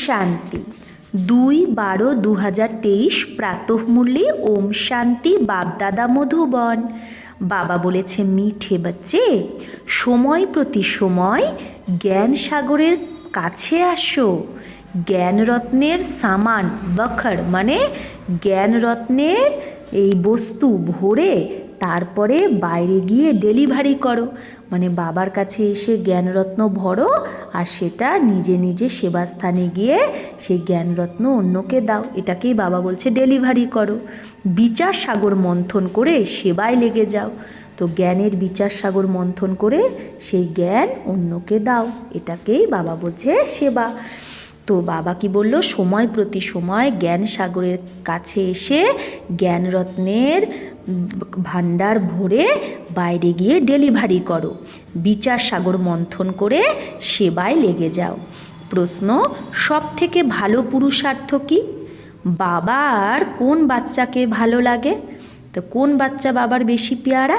শান্তি 2/12/2023 প্রাতঃমূল্যে ওম শান্তি বাপদাদা মধুবন। বাবা বলেছে, মিঠে বাচ্চে, সময় প্রতি সময় জ্ঞান সাগরের কাছে আসো। জ্ঞানরত্নের সামান বখর মানে জ্ঞানরত্নের এই বস্তু ভরে তারপরে বাইরে গিয়ে ডেলিভারি করো। মানে বাবার কাছে এসে জ্ঞানরত্ন ভরো আর সেটা নিজে নিজে সেবাস্থানে গিয়ে সেই জ্ঞানরত্ন অন্যকে দাও। এটাকেই বাবা বলছে ডেলিভারি করো। বিচার সাগর মন্থন করে সেবায় লেগে যাও। তো জ্ঞানের বিচার সাগর মন্থন করে সেই জ্ঞান অন্যকে দাও, এটাকেই বাবা বলছে সেবা। তো বাবা কি বলল, সময় প্রতি সময় জ্ঞান সাগরের কাছে এসে জ্ঞানরত্নের ভাণ্ডার ভরে বাইরে গিয়ে ডেলিভারি করো। বিচার সাগর মন্থন করে সেবায় লেগে যাও। প্রশ্ন, সব থেকে ভালো পুরুষার্থ কি? বাবার কোন বাচ্চাকে ভালো লাগে? তো কোন বাচ্চা বাবার বেশি পেয়ারা?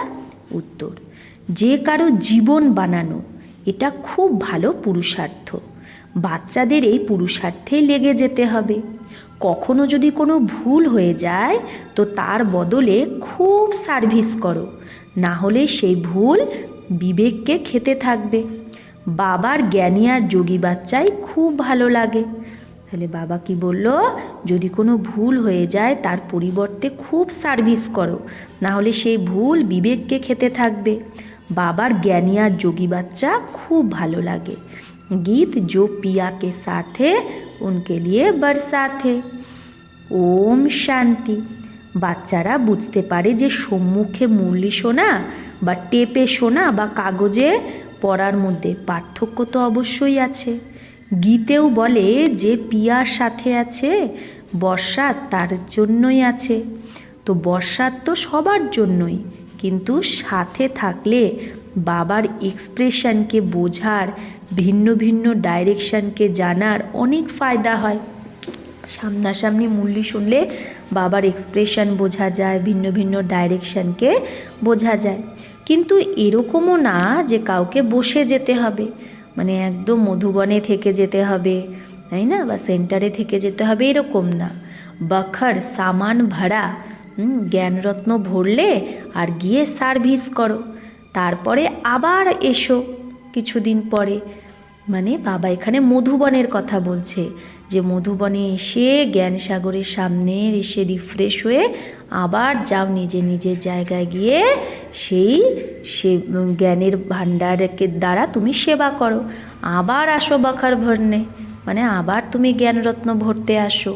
উত্তর, যে কারো জীবন বানানো, এটা খুব ভালো পুরুষার্থ। বাচ্চাদের এই পুরুষার্থে লেগে যেতে হবে। কখনো যদি কোনো ভুল হয়ে যায় তো তার বদলে খুব সার্ভিস করো, না হলে সেই ভুল বিবেককে খেতে থাকবে। বাবার জ্ঞানী আর যোগী বাচ্চাই খুব ভালো লাগে। তাহলে বাবা কি বলল, যদি কোনো ভুল হয়ে যায় তার পরিবর্তে খুব সার্ভিস করো, না হলে সেই ভুল বিবেককে খেতে থাকবে। বাবার জ্ঞানী আর যোগী বাচ্চা খুব ভালো লাগে। गीत जो पिया के साथ है उनके लिए बरसात है। ওম শান্তি। বাচ্চারা বুঝতে পারে যে সম্মুখে মুরলি শোনা বা টেপে শোনা বা কাগজে পড়ার মধ্যে পার্থক্য তো অবশ্যই আছে। গীতেও বলে যে পিয়ার সাথে আছে বর্ষাত তার জন্যই আছে। তো বর্ষাত তো সবার জন্যই, কিন্তু সাথে থাকলে বাবার এক্সপ্রেশনকে বোঝার, ভিন্ন ভিন্ন ডাইরেকশনকে জানার অনেক ফায়দা হয়। সামনাসামনি মুরলি শুনলে বাবার এক্সপ্রেশন বোঝা যায়, ভিন্ন ভিন্ন ডাইরেকশনকে বোঝা যায়। কিন্তু এরকমও না যে কাউকে বসে যেতে হবে, মানে একদম মধুবনে থেকে যেতে হবে, তাই না, বা সেন্টারে থেকে যেতে হবে, এরকম না। বখর সামান ভাড়া, জ্ঞানরত্ন ভরলে আর গিয়ে সার্ভিস করো, তারপরে আবার এসো কিছুদিন পরে। মানে বাবা এখানে মধুবনের কথা বলছে, যে মধুবনে এসে জ্ঞান সাগরের সামনে এসে রিফ্রেশ হয়ে আবার যাও নিজে নিজের জায়গায় গিয়ে সে জ্ঞানের ভাণ্ডারকে দ্বারা তুমি সেবা করো। আবার আসো বখর ভরনে, মানে আবার তুমি জ্ঞানরত্ন ভরতে আসো।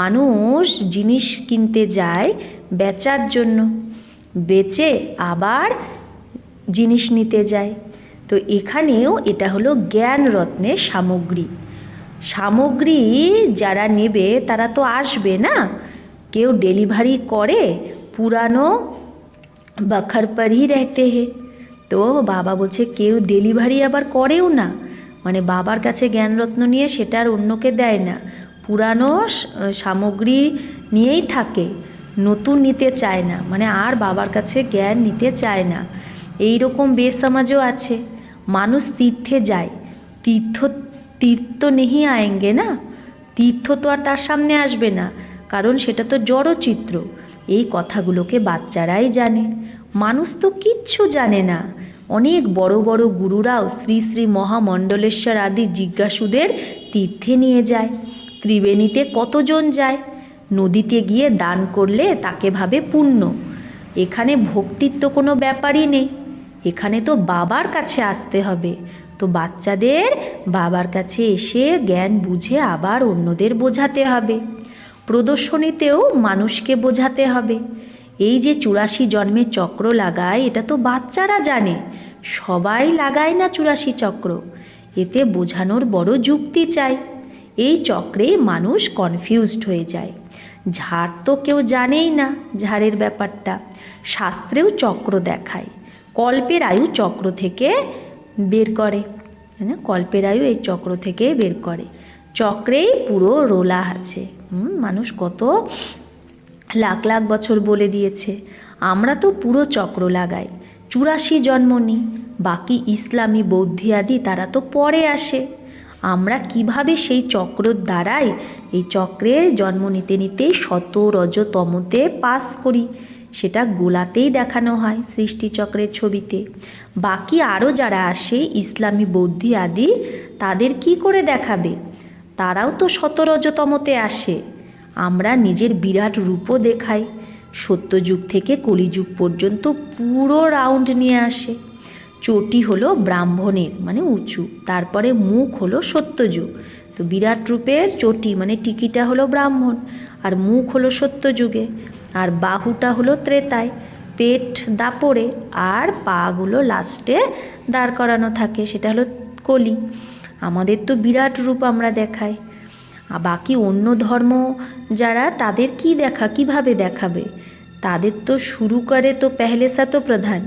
মানুষ জিনিস কিনতে যায় বেচার জন্য, বেচে আবার জিনিস নিতে যায়। তো এখানেও এটা হলো জ্ঞানরত্নের সামগ্রী। সামগ্রী যারা নেবে তারা তো আসবে না, কেউ ডেলিভারি করে, পুরানো বখর পর হি রহতে হে। তো বাবা বলছে কেউ ডেলিভারি আবার করেও না, মানে বাবার কাছে জ্ঞানরত্ন নিয়ে সেটা আর অন্যকে দেয় না, পুরানো সামগ্রী নিয়েই থাকে, নতুন নিতে চায় না, মানে আর বাবার কাছে জ্ঞান নিতে চায় না। এই রকম বেসমাজও আছে। মানুষ তীর্থে যায়, তীর্থ নেহি আয়েঙ্গে না, তীর্থ তো আর তার সামনে আসবে না, কারণ সেটা তো জড়চিত্র। এই কথাগুলোকে বাচ্চারাই জানে, মানুষ তো কিচ্ছু জানে না। অনেক বড় বড় গুরুরাও শ্রী শ্রী মহামণ্ডলেশ্বর আদি জিজ্ঞাসুদের তীর্থে নিয়ে যায়। ত্রিবেণীতে কতজন যায়, নদীতে গিয়ে দান করলে তাকে ভাবে পুণ্য। এখানে ভক্তির তো কোনো ব্যাপারই নেই, এখানে তো বাবার কাছে আসতে হবে। তো বাচ্চাদের বাবার কাছে এসে জ্ঞান বুঝে আবার অন্যদের বোঝাতে হবে। প্রদর্শনীতেও মানুষকে বোঝাতে হবে। এই যে 84 জন্মের চক্র লাগায়, এটা তো বাচ্চারা জানে, সবাই লাগায় না 84 চক্র। এতে বোঝানোর বড় যুক্তি চাই। এই চক্রে মানুষ কনফিউজড হয়ে যায়। ঝাড় তো কেউ জানেই না, ঝাড়ের ব্যাপারটা শাস্ত্রেও চক্র দেখায়, কল্পের আয়ু চক্র থেকে বের করে, কল্পের আয়ু এই চক্র থেকে বের করে। চক্রেই পুরো রোলা আছে। মানুষ কত লাখ লাখ বছর বলে দিয়েছে, আমরা তো পুরো চক্র লাগাই, 84 জন্ম নিই। বাকি ইসলামী বৌদ্ধি আদি তারা তো পরে আসে, আমরা কিভাবে সেই চক্রর দ্বারাই এই চক্রে জন্ম নিতে নিতে শত রজতমতে পাস করি, সেটা গোলাতেই দেখানো হয় সৃষ্টিচক্রের ছবিতে। বাকি আরও যারা আসে ইসলামী বৌদ্ধি আদি, তাদের কি করে দেখাবে? তারাও তো শত রজতমতে আসে। আমরা নিজের বিরাট রূপও দেখাই, সত্যযুগ থেকে কলিযুগ পর্যন্ত পুরো রাউন্ড নিয়ে আসে। চটি হলো ব্রাহ্মণের মানে উঁচু, তারপরে মুখ হলো সত্যযুগ। তো বিরাট রূপের চটি মানে টিকিটা হলো ব্রাহ্মণ, আর মুখ হলো সত্যযুগে, আর বাহুটা হলো ত্রেতায়, পেট দাপরে, আর পাগুলো লাস্টে দাঁড় করানো থাকে, সেটা হলো কলি। আমাদের তো বিরাট রূপ আমরা দেখাই। আর বাকি অন্য ধর্ম যারা, তাদের কি কিভাবে দেখাবে? তাদের তো শুরু করে তো পেহলে শতপ্রধান,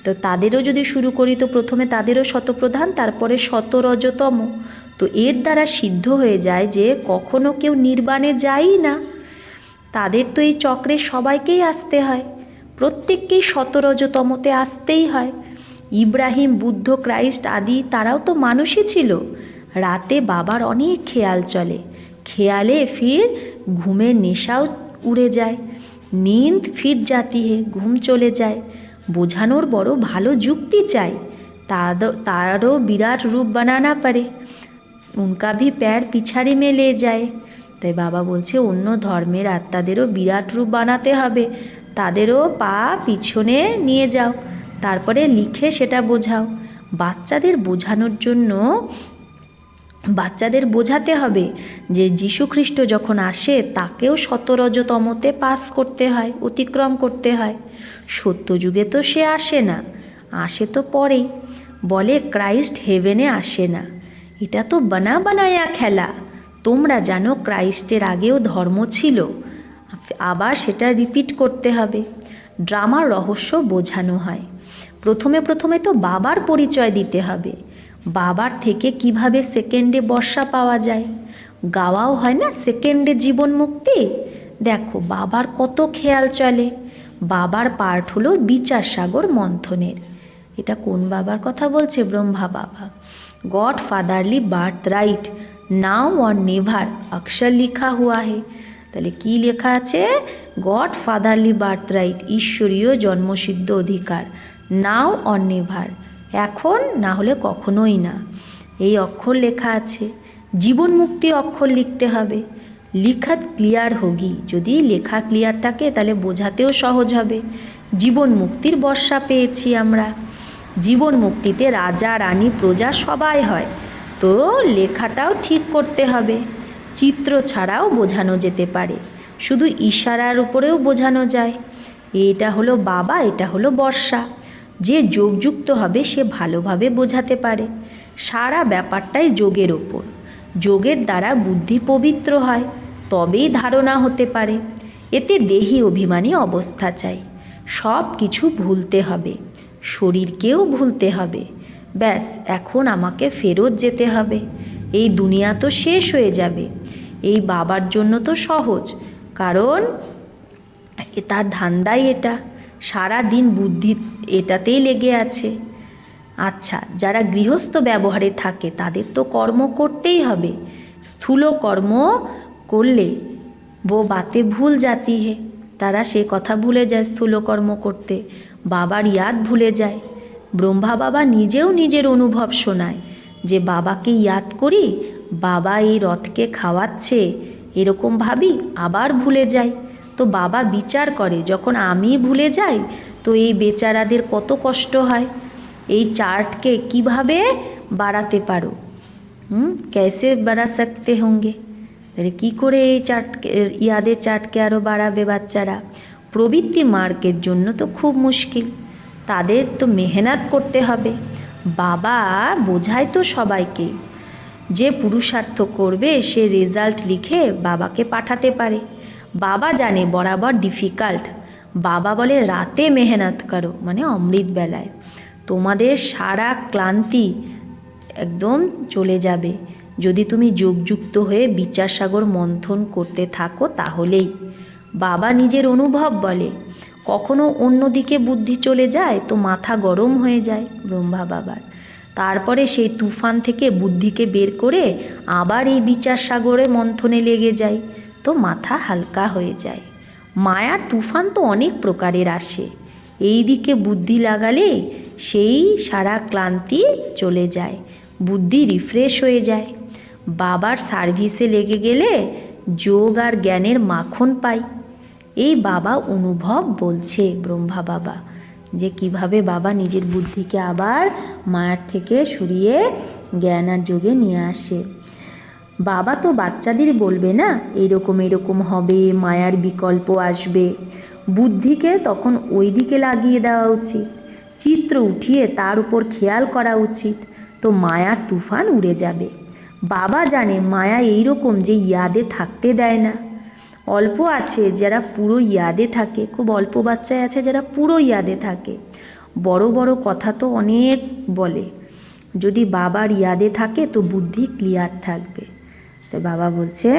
তো তাদেরও যদি শুরু করি তো প্রথমে তাদেরও শতপ্রধান, তারপরে শতরজতম। তো এর দ্বারা সিদ্ধ হয়ে যায় যে কখনো কেউ নির্বাণে যায়ই না। তাদের তো এই চক্রে সবাইকেই আসতে হয়, প্রত্যেককেই শতরজতমতে আসতেই হয়। ইব্রাহিম, বুদ্ধ, ক্রাইস্ট আদি তারাও তো মানুষই ছিল। রাতে বাবার অনেক খেয়াল চলে, খেয়ালে ফির ঘুমের নেশাও উড়ে যায়, नींद फिर जाती है, ঘুম চলে যায়। বোঝানোর বড় ভালো যুক্তি চাই, তারও বিরাট রূপ বানানা পারে, উনকা ভি প্যার পিছাড়ি মে লে যায়। তাই বাবা বলছে অন্য ধর্মের আত্মাদেরও বিরাট রূপ বানাতে হবে, তাদেরও পা পিছনে নিয়ে যাও, তারপরে লিখে সেটা বোঝাও। বাচ্চাদের বোঝানোর জন্য বাচ্চাদের বোঝাতে হবে যে যীশুখ্রিস্ট যখন আসে তাকেও শতরজতমতে পাস করতে হয়, অতিক্রম করতে হয়। সত্যযুগে তো সে আসে না, আসে তো পরেই। বলে ক্রাইস্ট হেভেনে আসে না, এটা তো বানায়া খেলা। তোমরা জানো ক্রাইস্টের আগেও ধর্ম ছিল, আবার সেটা রিপিট করতে হবে। ড্রামার রহস্য বোঝানো হয়। প্রথমে তো বাবার পরিচয় দিতে হবে, বাবার থেকে কিভাবে সেকেন্ডে বর্ষা পাওয়া যায়। গাওয়াও হয় না সেকেন্ডে জীবন মুক্তি। দেখো বাবার কত খেয়াল চলে। বাবার পার্ট হলো বিচার সাগর মন্থনের। এটা কোন বাবার কথা বলছে? Brahma Baba. God fatherly birthright now और नेभार अक्षर लिखा हुआ है। তাহলে কি লেখা আছে? গড ফাদারলি বার্থ রাইট, ঈশ্বরীয় জন্মসিদ্ধ অধিকার, নাও অর নেভার, এখন না হলে কখনোই না, এই অক্ষর লেখা আছে। জীবন মুক্তি অক্ষর লিখতে হবে। লিখাত ক্লিয়ার হোগি, যদি লেখা ক্লিয়ার থাকে তাহলে বোঝাতেও সহজ হবে। জীবন মুক্তির বর্ষা পেয়েছি আমরা। জীবন মুক্তিতে রাজা রানী প্রজা সবাই হয়, তো লেখাটাও ঠিক করতে হবে। চিত্র ছাড়াও বোঝানো যেতে পারে, শুধু ইশারার উপরেও বোঝানো যায়। এটা হলো বাবা, এটা হলো বর্ষা। যে যোগযুক্ত হবে সে ভালোভাবে বোঝাতে পারে। সারা ব্যাপারটাই যোগের ওপর। যোগের দ্বারা বুদ্ধি পবিত্র হয়, তবেই ধারণা হতে পারে। এতে দেহি অভিমানী অবস্থা চাই। সব কিছু ভুলতে হবে, শরীরকেও ভুলতে হবে। ব্যাস এখন আমাকে ফেরত যেতে হবে, এই দুনিয়া তো শেষ হয়ে যাবে। এই বাবার জন্য তো সহজ, কারণ তার ধান্দাই এটা, সারা দিন বুদ্ধি এটাতেই লেগে আছে। আচ্ছা, যারা গৃহস্থ ব্যবহারে থাকে তাদের তো কর্ম করতেই হবে। স্থূল কর্ম করলে वो बातें भूल जाती है, তারা সে কথা ভুলে যায় স্থূল কর্ম করতে, বাবার ইয়াদ ভুলে যায়। ব্রহ্মা বাবা নিজেও নিজের অনুভব শোনায় যে বাবাকে ইয়াদ করি, বাবা এই রথকে খাওয়াচ্ছে, এরকম ভাবি আবার ভুলে যাই। তো বাবা বিচার করে যখন আমি ভুলে যাই তো এই বেচারাদের কত কষ্ট হয়। এই চার্টকে কিভাবে বাড়াতে পারো, कैसे बढ़ा सकते होंगे, তাহলে কী করে এই চার্টকে, ইয়াদের চার্টকে আরও বাড়াবে বাচ্চারা? প্রবৃত্তি মার্কের জন্য তো খুব মুশকিল, তাদের তো মেহনত করতে হবে। বাবা বোঝায় তো সবাইকে, যে পুরুষার্থ করবে সে রেজাল্ট লিখে বাবাকে পাঠাতে পারে। বাবা জানে বরাবর ডিফিকাল্ট, বাবা বলে রাতে মেহনত করো, মানে অমৃত বেলায় তোমাদের সারা ক্লান্তি একদম চলে যাবে যদি তুমি যোগযুক্ত হয়ে বিচার সাগর মন্থন করতে থাকো। তাহলেই বাবা নিজের অনুভব বলে। কখনো অন্যদিকে বুদ্ধি চলে যায় তো মাথা গরম হয়ে যায় ব্রহ্মা বাবার। তারপরে সেই তুফান থেকে বুদ্ধিকে বের করে আবার এই বিচার সাগরে মন্থনে লেগে যায়, তো মাথা হালকা হয়ে যায়। মায়ার তুফান তো অনেক প্রকারের আসে, এই দিকে বুদ্ধি লাগালে সেই সারা ক্লান্তি চলে যায়, বুদ্ধি রিফ্রেশ হয়ে যায়। বাবার সার্ভিসে লেগে গেলে যোগ আর জ্ঞানের মাখন পাই। এই বাবা অনুভব বলছে ব্রহ্মা বাবা, যে কিভাবে বাবা নিজের বুদ্ধিকে আবার মায়ার থেকে সরিয়ে জ্ঞান আর যোগে নিয়ে আসে। বাবা তো বাচ্চাদের বলবে না এরকম এরকম হবে, মায়ার বিকল্প আসবে, বুদ্ধিকে তখন ওই দিকে লাগিয়ে দেওয়া উচিত, চিত্র উঠিয়ে তার উপর খেয়াল করা উচিত, তো মায়ার তুফান উড়ে যাবে। বাবা জানে মায়া এইরকম যে ইয়াদে থাকতে দেয় না। অল্প আছে যারা পুরো ইয়াদে থাকে, খুব অল্প বাচ্চায় আছে যারা পুরো ইয়াদে থাকে। বড় বড় কথা তো অনেক বলে, যদি বাবার ইয়াদে থাকে তো বুদ্ধি ক্লিয়ার থাকবে। তো বাবা বলছে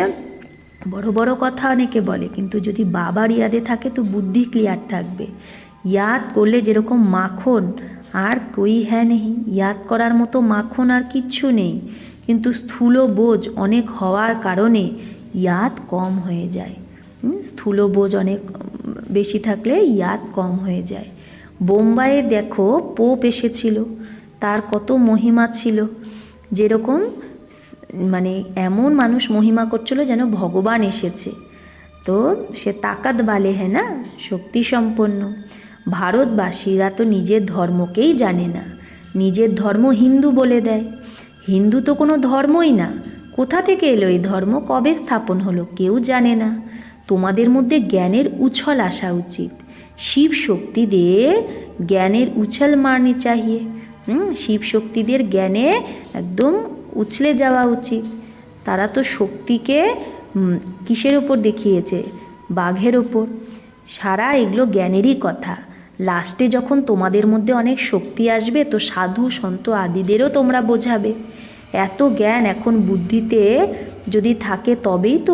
বড় বড় কথা অনেকে বলে, কিন্তু যদি বাবার ইয়াদে থাকে তো বুদ্ধি ক্লিয়ার থাকবে। ইয়াদ করলে যেরকম মাখন, আর কই হ্যাঁ নেই, ইয়াদ করার মতো মাখন আর কিচ্ছু নেই, কিন্তু স্থূল বোঝ অনেক হওয়ার কারণে ইয়াদ কম হয়ে যায়। স্থূল বোঝ অনেক বেশি থাকলে ইয়াদ কম হয়ে যায়। বোম্বাইয়ে দেখো পোপ এসেছিল, তার কত মহিমা ছিল, যেরকম মানে এমন মানুষ মহিমা করছিল যেন ভগবান এসেছে। তো সে তাকাত বালে হ্যাঁ না, শক্তি সম্পন্ন। ভারতবাসীরা তো নিজের ধর্মকেই জানে না, নিজের ধর্ম হিন্দু বলে দেয়। হিন্দু তো কোনো ধর্মই না, কোথা থেকে এলো এই ধর্ম, কবে স্থাপন হলো কেউ জানে না। তোমাদের মধ্যে জ্ঞানের উছল আসা উচিত, শিব শক্তিদের জ্ঞানের উছল মারনি চাহিয়ে। শিব শক্তিদের জ্ঞানে একদম উছলে যাওয়া উচিত। তারা তো শক্তিকে কিসের ওপর দেখিয়েছে, বাঘের ওপর। সারা এগুলো জ্ঞানেরই কথা। লাস্টে যখন তোমাদের মধ্যে অনেক শক্তি আসবে তো সাধু সন্ত আদিদেরও তোমরা বোঝাবে। এত জ্ঞান এখন বুদ্ধিতে যদি থাকে তবেই তো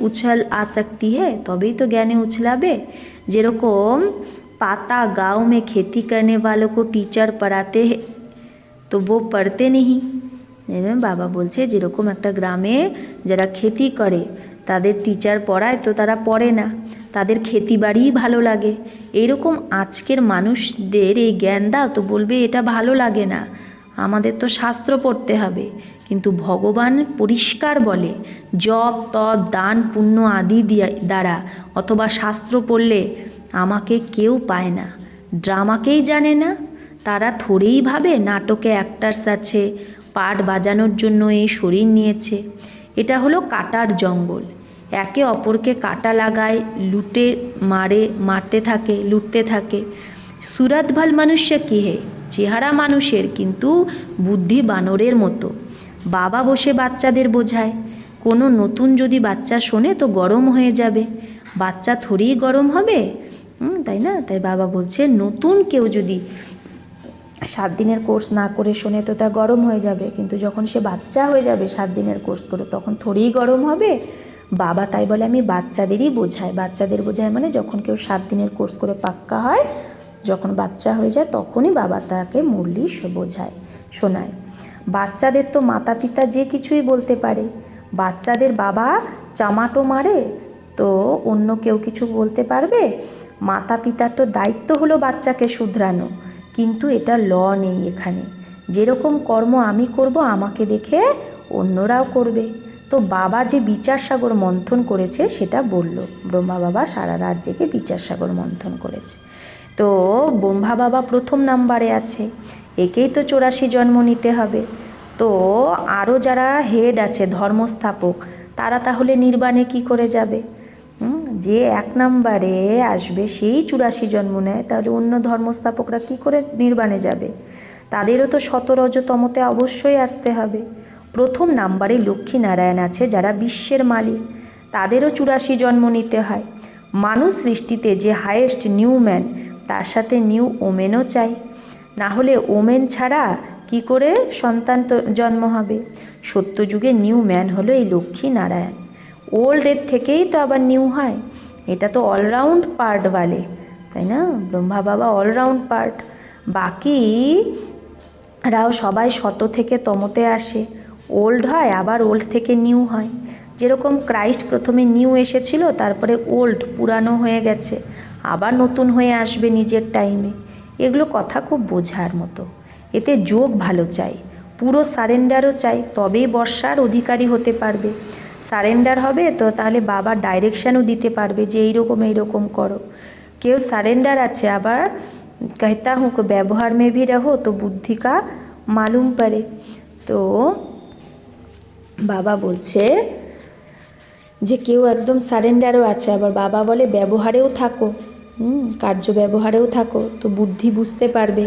উছল আসক্তি है, তবেই তো জ্ঞানে উছলাবে। যেরকম पाता गाँव में खेती करने वालों को टीचर पढ़ाते हैं तो वो पढ़ते नहीं। বাবা বলছে যেরকম একটা গ্রামে যারা খেতি করে তাদের টিচার পড়ায় তো তারা পড়ে না, তাদের খেতিবাড়িই ভালো লাগে। এইরকম আজকের মানুষদের এই জ্ঞান দাও তো বলবে এটা ভালো লাগে না, আমাদের তো শাস্ত্র পড়তে হবে। কিন্তু ভগবান পরিষ্কার বলে জপ তপ দান পুণ্য আদি দ্বারা অথবা শাস্ত্র পড়লে আমাকে কেউ পায় না। ড্রামাকেই জানে না, তারা থোড়েই ভাবে নাটকে অ্যাক্টার্স আছে, পাট বাজানোর জন্য এই শরীর নিয়েছে। এটা হলো কাটার জঙ্গল, একে অপরকে কাটা লাগায়, লুটে মারতে থাকে, লুটতে থাকে। সুরত ভাল মনুষ্য কি হে, চেহারা মানুষের কিন্তু বুদ্ধি বানরের মতো। বাবা বসে বাচ্চাদের বোঝায়, কোনো নতুন যদি বাচ্চা শোনে তো গরম হয়ে যাবে, বাচ্চা থোড়েই গরম হবে, তাই না? তাই বাবা বলছে নতুন কেউ যদি 7 দিনের কোর্স না করে শোনে তো তা গরম হয়ে যাবে, কিন্তু যখন সে বাচ্চা হয়ে যাবে 7 দিনের কোর্স করে তখন থোড়েই গরম হবে। বাবা তাই বলে আমি বাচ্চাদেরই বোঝাই, বাচ্চাদের বোঝায় মানে যখন কেউ 7 দিনের কোর্স করে পাক্কা হয়, যখন বাচ্চা হয়ে যায় তখনই বাবা তাকে মুরলি বোঝায়, শোনায়। বাচ্চাদের তো মাতা পিতা যে কিছুই বলতে পারে, বাচ্চাদের বাবা চামাটো মারে তো অন্য কেউ কিছু বলতে পারবে? মাতা পিতার তো দায়িত্ব হলো বাচ্চাকে শুধরানো, কিন্তু এটা ল নেই এখানে। যেরকম কর্ম আমি করব আমাকে দেখে অন্যরাও করবে। তো বাবা যে বিচার সাগর মন্থন করেছে সেটা বলল, ব্রহ্মা বাবা সারা রাত জেগে বিচার সাগর মন্থন করেছে। তো ব্রহ্মা বাবা প্রথম নাম্বারে আছে, একেই তো 84 জন্ম নিতে হবে। তো আরও যারা হেড আছে ধর্মস্থাপক তারা তাহলে নির্বাণে কি করে যাবে? যে 1 নম্বরে আসবে সেই 84 জন্ম নেয়, তাহলে অন্য ধর্মস্থাপকরা কি করে নির্বাণে যাবে? তাদেরও তো 17রজতমতে অবশ্যই আসতে হবে। প্রথম নাম্বারে লক্ষ্মীনারায়ণ আছে যারা বিশ্বের মালিক, তাদেরও 84 জন্ম নিতে হয়। মানুষ সৃষ্টিতে যে হায়েস্ট নিউ ম্যান তার সাথে নিউ ওমেনও চাই, না হলে ওমেন ছাড়া কি করে সন্তান জন্ম হবে? সত্যযুগে নিউ ম্যান হলো এই লক্ষ্মীনারায়ণ। ওল্ডের থেকেই তো আবার নিউ হয়, এটা তো অলরাউন্ড পার্ট বলে, তাই না? ব্রহ্মা বাবা অলরাউন্ড পার্ট। বাকি রাও সবাই শত থেকে তমতে আসে, ওল্ড হয় আবার ওল্ড থেকে নিউ হয়। যেরকম ক্রাইস্ট প্রথমে নিউ এসেছিল, তারপরে ওল্ড পুরানো হয়ে গেছে, আবার নতুন হয়ে আসবে নিজের টাইমে। এগুলো কথা খুব বোঝার মতো। এতে যোগ ভালো চাই, পুরো সারেন্ডারও চাই, তবেই বর্ষার অধিকারী হতে পারবে। সারেন্ডার হবে তো তাহলে বাবা ডাইরেকশানও দিতে পারবে যে এইরকম করো। কেউ সারেন্ডার আছে আবার कहता हूँ कि व्यवहार में भी रहो तो बुद्धि का मालूम पड़े। তো বাবা বলছে যে কেউ একদম সারেন্ডারও আছে, আবার বাবা বলে ব্যবহারেও থাকো, কার্য ব্যবহারেও থাকো তো বুদ্ধি বুঝতে পারবে।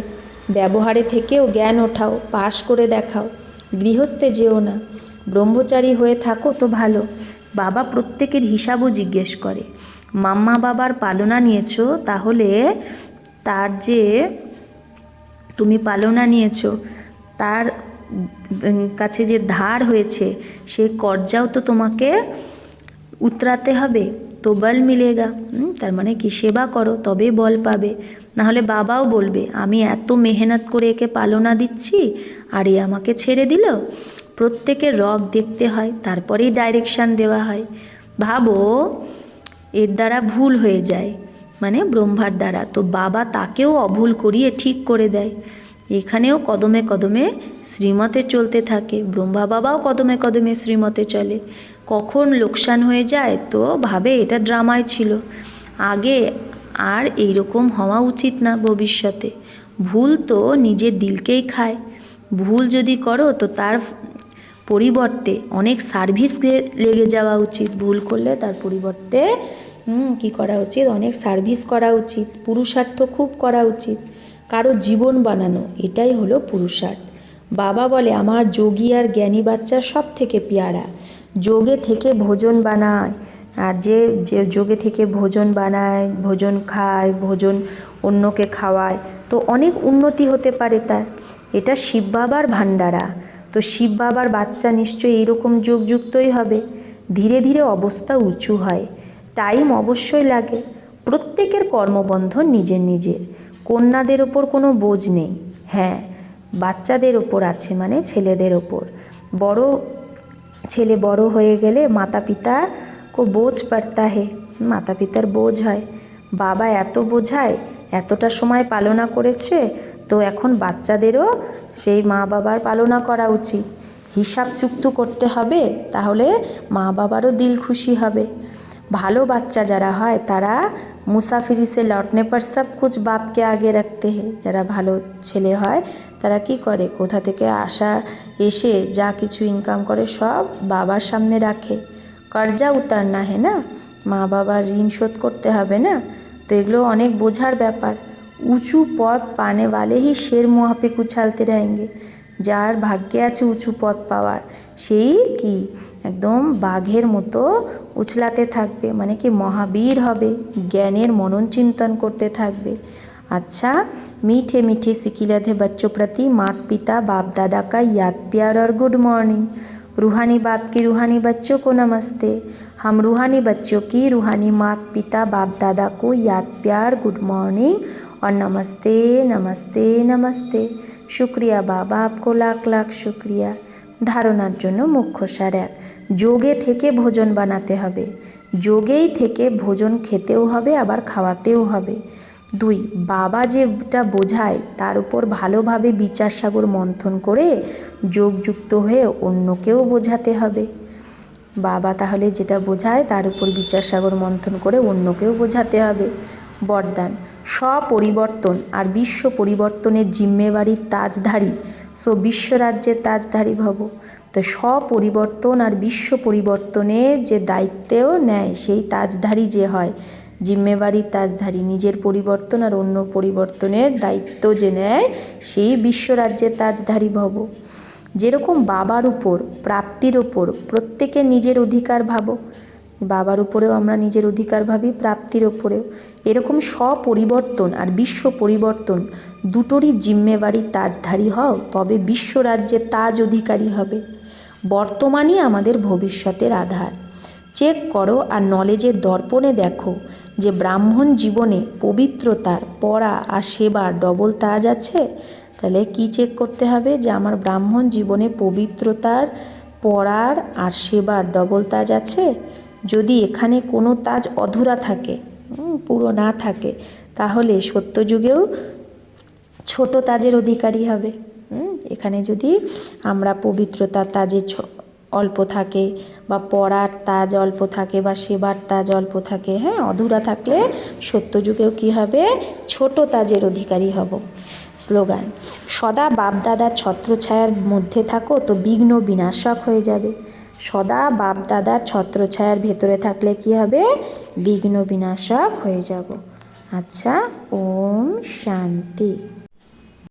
ব্যবহারে থেকেও জ্ঞান ওঠাও, পাশ করে দেখাও, গৃহস্থে যেও না, ব্রহ্মচারী হয়ে থাকো তো ভালো। বাবা প্রত্যেকের হিসাবও জিজ্ঞেস করে। মাম্মা বাবার পালনা নিয়েছো, তাহলে তার যে তুমি পালনা নিয়েছো তার কাছে যে ধার হয়েছে সেই কর্জাও তো তোমাকে উতরাতে হবে, তো বল মিলেগা। তার মানে কি, সেবা করো তবে বল পাবে। নাহলে বাবাও বলবে আমি এত মেহনত করে একে পালনা দিচ্ছি আর এ আমাকে ছেড়ে দিল। প্রত্যেকের রগ দেখতে হয়, তারপরেই ডাইরেকশান দেওয়া হয়। ভাবো এর দ্বারা ভুল হয়ে যায়, মানে ব্রহ্মার দ্বারা, তো বাবা তাকেও অভুল করিয়ে ঠিক করে দেয়। এখানেও কদমে কদমে শ্রীমতে চলতে থাকে, ব্রহ্মা বাবাও কদমে কদমে শ্রীমতে চলে। কখন লোকসান হয়ে যায় তো ভাবে এটা ড্রামায় ছিল, আগে আর এইরকম হওয়া উচিত না ভবিষ্যতে। ভুল তো নিজের দিলকেই খায়। ভুল যদি করো তো তার পরিবর্তে অনেক সার্ভিস লেগে যাওয়া উচিত। ভুল করলে তার পরিবর্তে কি করা উচিত, অনেক সার্ভিস করা উচিত, পুরুষার্থ খুব করা উচিত, কারো জীবন বানানো, এটাই হলো পুরুষার্থ। বাবা বলে আমার যোগী আর জ্ঞানী বাচ্চা সব থেকে পেয়ারা। যোগে থেকে ভোজন বানায়, আর যে যোগে থেকে ভোজন বানায়, ভোজন খায়, ভোজন অন্যকে খাওয়ায়, তো অনেক উন্নতি হতে পারে তার। এটা শিব বাবার ভান্ডারা, তো শিব বাবার বাচ্চা নিশ্চয়ই এইরকম যোগযুক্তই হবে। ধীরে ধীরে অবস্থা উঁচু হয়, টাইম অবশ্যই লাগে। প্রত্যেকের কর্মবন্ধন নিজের নিজের, কন্যাদের ওপর কোনো বোঝ নেই। হ্যাঁ, বাচ্চাদের ওপর আছে, মানে ছেলেদের ওপর। বড় ছেলে বড় হয়ে গেলে মাতা পিতা কো বোঝ পড়তা হে, মাতা পিতার বোঝ হয়। বাবা এত বোঝায়, এতটা সময় পালনা করেছে, তো এখন বাচ্চাদেরও সেই মা বাবার পালনা করা উচিত। হিসাব চুক্ত করতে হবে, তাহলে মা বাবারও দিল খুশি হবে। ভালো বাচ্চা যারা হয় তারা মুসাফিরি সে লটনে পর সব কুছ বাপকে আগে রাখতে হে। যারা ভালো ছেলে হয় তারা কি করে, কোথা থেকে আসা এসে যা কিছু ইনকাম করে সব বাবার সামনে রাখে। কর্জা উতারনা হে না, মা বাবার ঋণ শোধ করতে হবে না, তো এগুলো অনেক বোঝার ব্যাপার। উঁচু পদ পানে वाले ही शेर मुँह पे उछालते रहेंगे। যার ভাগ্যে আছে উঁচু পদ পাওয়ার, সেই কি একদম বাঘের মতো উছলাতে থাকবে, মানে কি মহাবীর হবে, জ্ঞানের মনন চিন্তন করতে থাকবে। अच्छा, मीठे मीठे सिकिलधे बच्चों प्रति माता पिता बाप दादा का याद प्यार और गुड मॉर्निंग। रूहानी बाप की रूहानी बच्चों को नमस्ते। हम रूहानी बच्चों की रूहानी माता पिता बाप दादा को याद प्यार गुड मॉर्निंग और नमस्ते नमस्ते नमस्ते। शुक्रिया बाबा, आपको लाख लाख शुक्रिया। ধারণার জন্য মুখ্য সার এক, যোগে থেকে ভোজন বানাতে হবে, যোগেই থেকে ভোজন খেতেও হবে আবার খাওয়াতেও হবে। 2, বাবা যেটা বোঝায় তার উপর ভালোভাবে বিচার সাগর মন্থন করে যোগযুক্ত হয়ে অন্যকেও বোঝাতে হবে। বাবা তাহলে যেটা বোঝায় তার উপর বিচার সাগর মন্থন করে অন্যকেও বোঝাতে হবে। বরদান, স্বপরিবর্তন আর বিশ্ব পরিবর্তনের জিম্মেবারির তাজধারী, সো বিশ্বরাজ্যের তাজধারী ভব। তো স্বপরিবর্তন আর বিশ্ব পরিবর্তনের যে দায়িত্বও নেয় সেই তাজধারী যে হয়, জিম্মেবারির তাজধারী, নিজের পরিবর্তন আর অন্য পরিবর্তনের দায়িত্ব যে নেয় সেই বিশ্বরাজ্যের তাজধারী ভব। যেরকম বাবার উপর প্রাপ্তির ওপর প্রত্যেকে নিজের অধিকার ভাবো, বাবার উপরেও আমরা নিজের অধিকার ভাবি, প্রাপ্তির ওপরেও এরকম স্বপরিবর্তন আর বিশ্ব পরিবর্তন দুটোরই জিম্মেবারি তাজধারী হও, তবে বিশ্বরাজ্যের তাজ অধিকারী হবে। বর্তমানই আমাদের ভবিষ্যতের আধার। চেক করো আর নলেজের দর্পণে দেখো যে ব্রাহ্মণ জীবনে পবিত্রতার, পড়া আর সেবার ডবল তাজ আছে। তাহলে কি চেক করতে হবে? যে আমার ব্রাহ্মণ জীবনে পবিত্রতার, পড়ার আর সেবার ডবল তাজ আছে। যদি এখানে কোনো তাজ অধুরা থাকে, পুরো না থাকে, তাহলে সত্যযুগেও ছোট তাজের অধিকারী হবে। এখানে যদি আমরা পবিত্রতার তাজে অল্প থাকে, বা পড়ার তাজ অল্প থাকে, বা সেবার তাজ অল্প থাকে, হ্যাঁ, অধুরা থাকলে সত্যযুগেও কি হবে? ছোট তাজের অধিকারী হব। স্লোগান: সদা বাপদাদার ছত্রছায়ার মধ্যে থাকো তো বিঘ্ন বিনাশক হয়ে যাবে। সদা বাপদাদার ছত্রছায়ার ভেতরে থাকলে কি হবে? বিঘ্ন বিনাশক হয়ে যাব। আচ্ছা, ওম শান্তি।